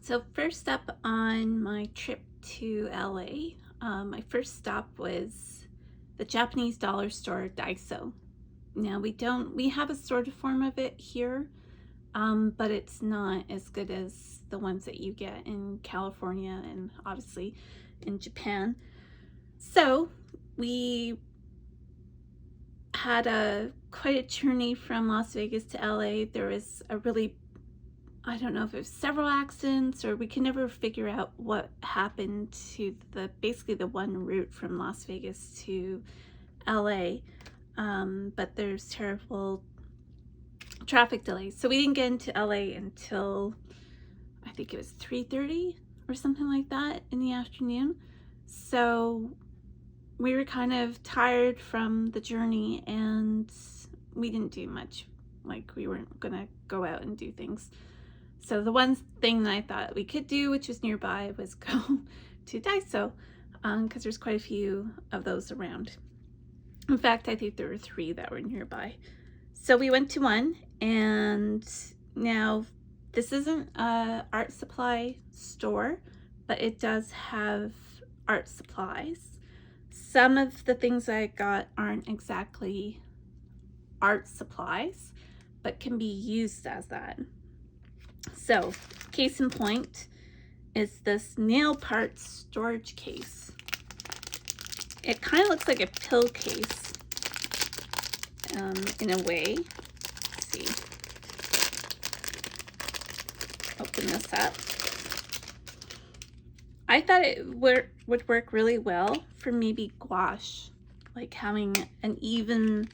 So first up on my trip to LA, my first stop was the Japanese dollar store Daiso. Now we have a sort of form of it here, but it's not as good as the ones that you get in California and obviously in Japan. So we had quite a journey from Las Vegas to LA. There was I don't know if it was several accidents or we can never figure out what happened to basically the one route from Las Vegas to LA. But there's terrible traffic delays. So we didn't get into LA until I think it was 3:30 or something like that in the afternoon. So we were kind of tired from the journey and we didn't do much. Like we weren't gonna go out and do things. So the one thing that I thought we could do, which was nearby, was go to Daiso, because there's quite a few of those around. In fact, I think there were 3 that were nearby. So we went to one, and now this isn't an art supply store, but it does have art supplies. Some of the things I got aren't exactly art supplies, but can be used as that. So, case in point is this nail parts storage case. It kind of looks like a pill case in a way. Let's see. Open this up. I thought it would work really well for maybe gouache, like having an even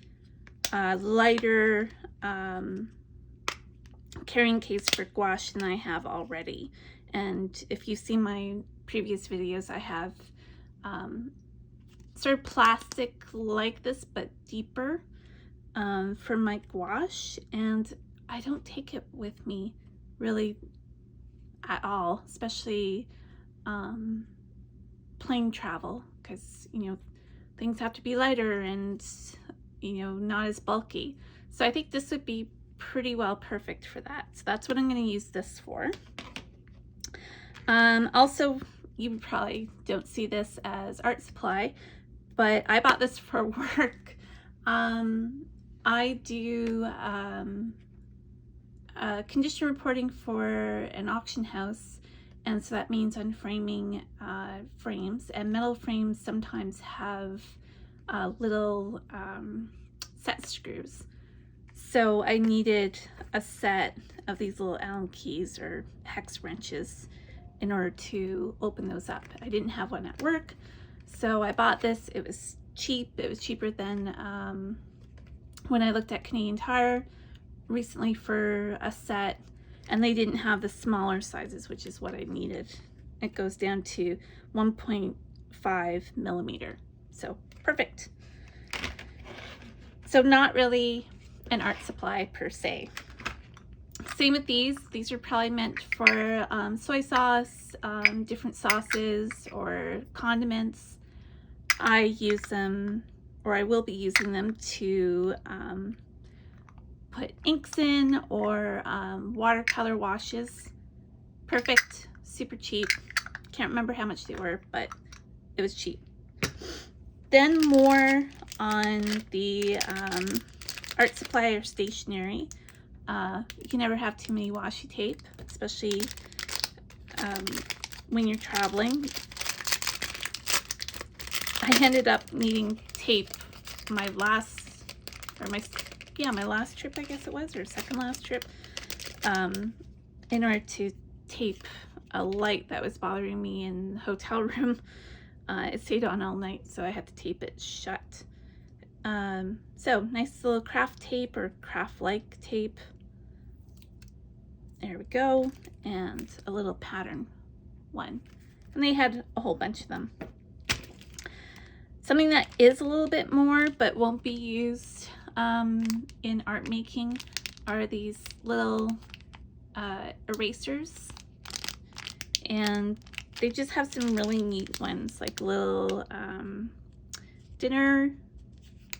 lighter carrying case for gouache than I have already. And if you see my previous videos, I have sort of plastic like this but deeper for my gouache, and I don't take it with me really at all, especially plane travel, because things have to be lighter and not as bulky. So I think this would be pretty well perfect for that. So that's what I'm going to use this for. Also, you probably don't see this as art supply, but I bought this for work. I do condition reporting for an auction house, and so that means I'm framing frames, and metal frames sometimes have little set screws. So I needed a set of these little Allen keys or hex wrenches in order to open those up. I didn't have one at work, so I bought this. It was cheap. It was cheaper than when I looked at Canadian Tire recently for a set, and they didn't have the smaller sizes, which is what I needed. It goes down to 1.5 millimeter. So perfect. So not really an art supply per se. Same with these. These are probably meant for soy sauce, different sauces, or condiments. I use them, or I will be using them to put inks in, or watercolor washes. Perfect, super cheap. Can't remember how much they were, but it was cheap. Then more on the art supply or stationery. You can never have too many washi tape, especially when you're traveling. I ended up needing tape my last trip, I guess it was, or second last trip, in order to tape a light that was bothering me in the hotel room. It stayed on all night, so I had to tape it shut. So nice little craft tape or craft-like tape. There we go, and a little pattern one. And they had a whole bunch of them. Something that is a little bit more but won't be used in art making are these little erasers. And they just have some really neat ones, like little dinner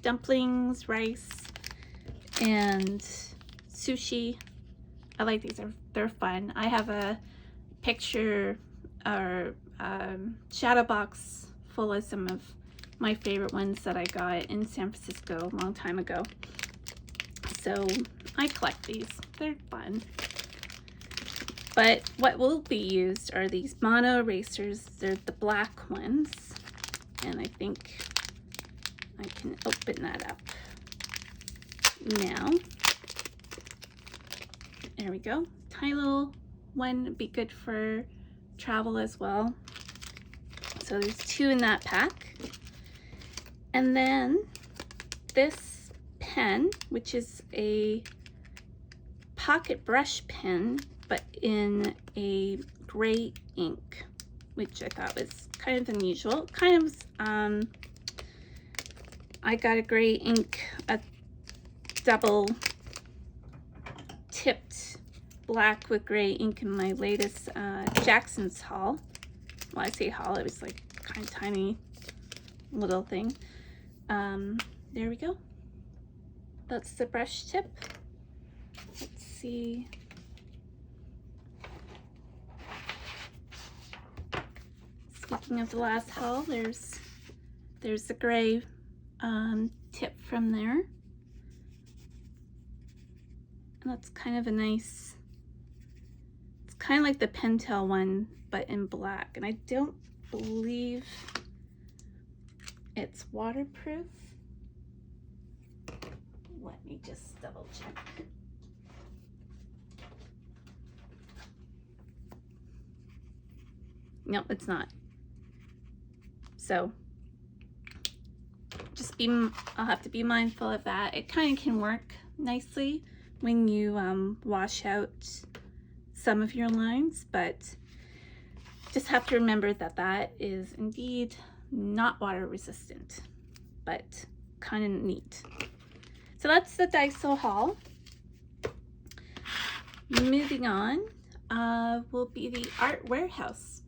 dumplings, rice, and sushi. I like these. They're fun. I have a picture or shadow box full of some of my favorite ones that I got in San Francisco a long time ago. So I collect these. They're fun. But what will be used are these mono erasers. They're the black ones. And I think I can open that up now. There we go. Tiny little one would be good for travel as well. So there's 2 in that pack. And then this pen, which is a pocket brush pen, but in a gray ink, which I thought was kind of unusual. Kind of, I got a gray ink, a double tipped black with gray ink in my latest Jackson's haul. Well, I say haul, it was like kind of tiny little thing. There we go. That's the brush tip. Let's see. Speaking of the last haul, there's the gray tip from there. And that's kind of a nice, it's kind of like the Pentel one, but in black. And I don't believe it's waterproof. Let me just double check. Nope, it's not. So just I'll have to be mindful of that. It kind of can work nicely when you wash out some of your lines, but just have to remember that that is indeed not water resistant, but kind of neat. So that's the Daiso haul. Moving on will be the Art Warehouse.